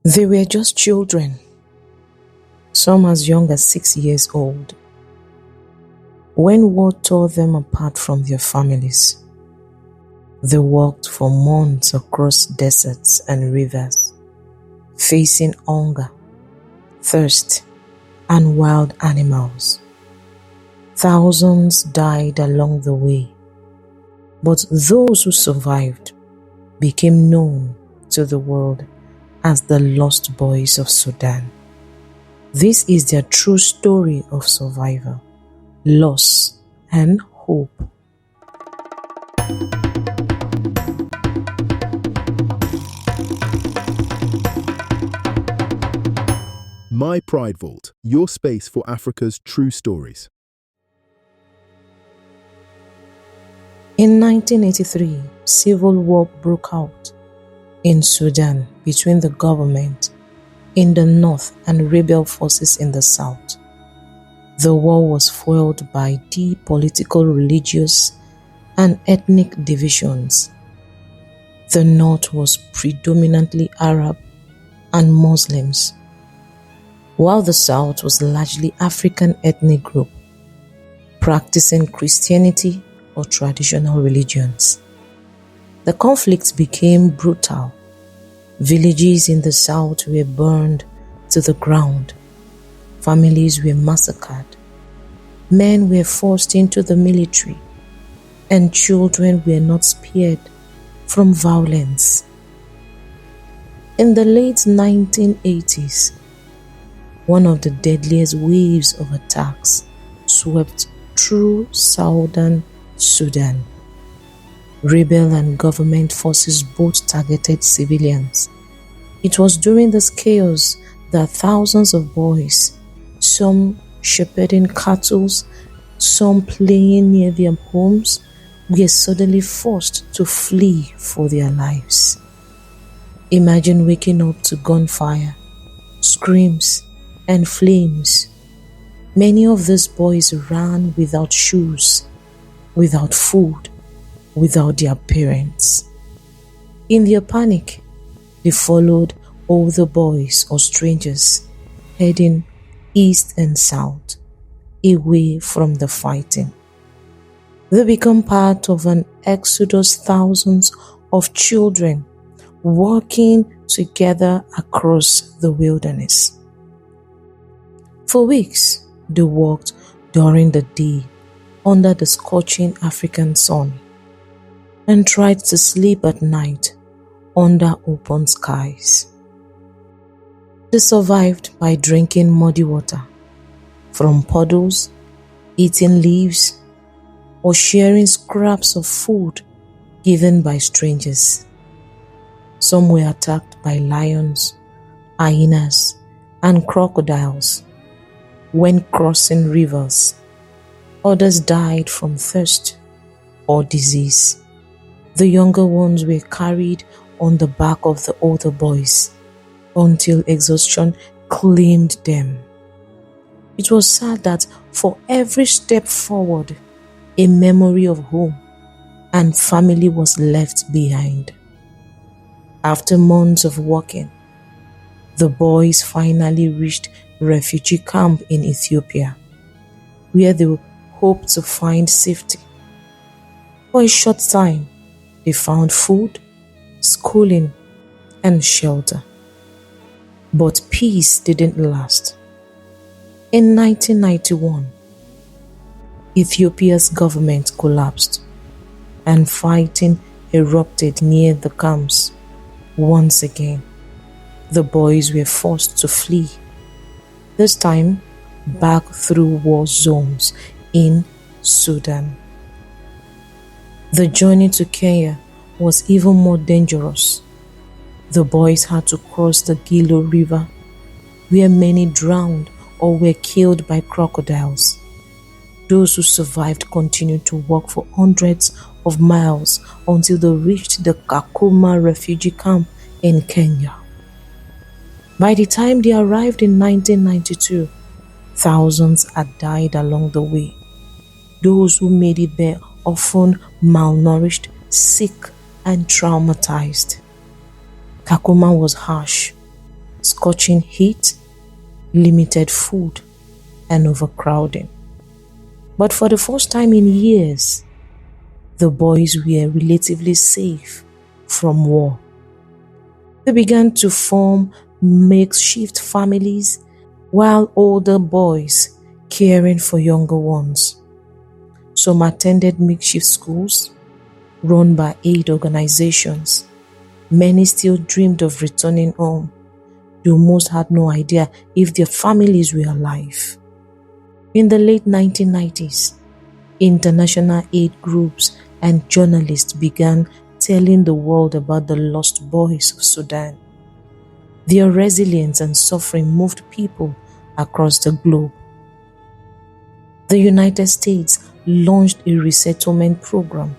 They were just children, some as young as 6 years old, when war tore them apart from their families. They walked for months across deserts and rivers, facing hunger, thirst, and wild animals. Thousands died along the way, but those who survived became known to the world as the Lost Boys of Sudan. This is their true story of survival, loss, and hope. My Pride Vault, your space for Africa's true stories. In 1983, civil war broke out in Sudan between the government in the north and rebel forces in the south. The war was fueled by deep political, religious, and ethnic divisions. The north was predominantly Arab and Muslims, while the south was largely African ethnic group, practicing Christianity or traditional religions. The conflict became brutal. Villages in the south were burned to the ground. Families were massacred. Men were forced into the military, and children were not spared from violence. In the late 1980s, one of the deadliest waves of attacks swept through Southern Sudan. Rebel and government forces both targeted civilians. It was during this chaos that thousands of boys, some shepherding cattle, some playing near their homes, were suddenly forced to flee for their lives. Imagine waking up to gunfire, screams, and flames. Many of these boys ran without shoes, without food, without their parents. In their panic, they followed older boys or strangers heading east and south, away from the fighting. They become part of an exodus, thousands of children walking together across the wilderness. For weeks, they walked during the day under the scorching African sun and tried to sleep at night under open skies. They survived by drinking muddy water from puddles, eating leaves, or sharing scraps of food given by strangers. Some were attacked by lions, hyenas, and crocodiles when crossing rivers. Others died from thirst or disease. The younger ones were carried on the back of the older boys until exhaustion claimed them. It was sad that for every step forward, a memory of home and family was left behind. After months of walking, the boys finally reached refugee camp in Ethiopia, where they hoped to find safety. For a short time, they found food, schooling, and shelter. But peace didn't last. In 1991, Ethiopia's government collapsed and fighting erupted near the camps. Once again, the boys were forced to flee, this time back through war zones in Sudan. The journey to Kenya was even more dangerous. The boys had to cross the Gilo River, where many drowned or were killed by crocodiles. Those who survived continued to walk for hundreds of miles until they reached the Kakuma refugee camp in Kenya. By the time they arrived in 1992, thousands had died along the way. Those who made it there often malnourished, sick, and traumatized. Kakuma was harsh. scorching heat, limited food, and overcrowding. But for the first time in years, the boys were relatively safe from war. They began to form makeshift families while older boys caring for younger ones. Some attended makeshift schools run by aid organizations. Many still dreamed of returning home, though most had no idea if their families were alive. In the late 1990s, international aid groups and journalists began telling the world about the Lost Boys of Sudan. Their resilience and suffering moved people across the globe. The United States launched a resettlement program,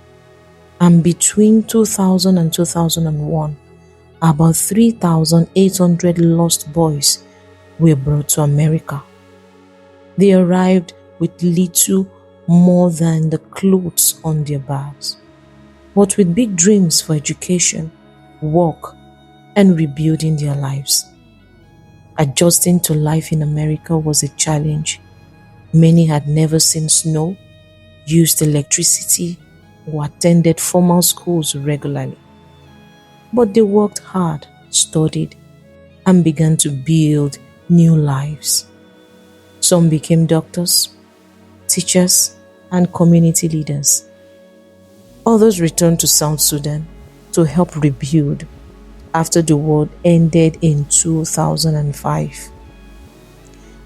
and between 2000 and 2001, about 3,800 lost boys were brought to America. They arrived with little more than the clothes on their backs, but with big dreams for education, work, and rebuilding their lives. Adjusting to life in America was a challenge. Many had never seen snow, used electricity, or attended formal schools regularly. But they worked hard, studied, and began to build new lives. Some became doctors, teachers, and community leaders. Others returned to South Sudan to help rebuild after the war ended in 2005.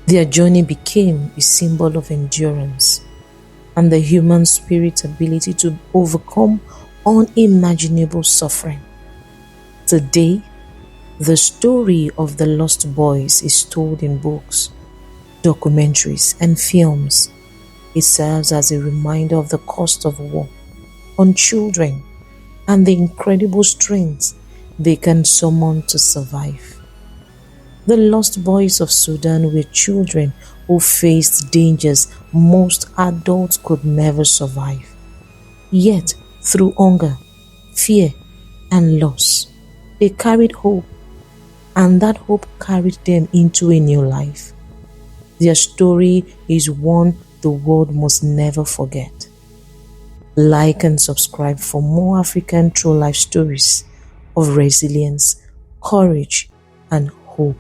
Their journey became a symbol of endurance and the human spirit's ability to overcome unimaginable suffering. Today, the story of the Lost Boys is told in books, documentaries, and films. It serves as a reminder of the cost of war on children and the incredible strength they can summon to survive. The Lost Boys of Sudan were children who faced dangers most adults could never survive. Yet, through hunger, fear, and loss, they carried hope, and that hope carried them into a new life. Their story is one the world must never forget. Like and subscribe for more African true life stories of resilience, courage, and hope.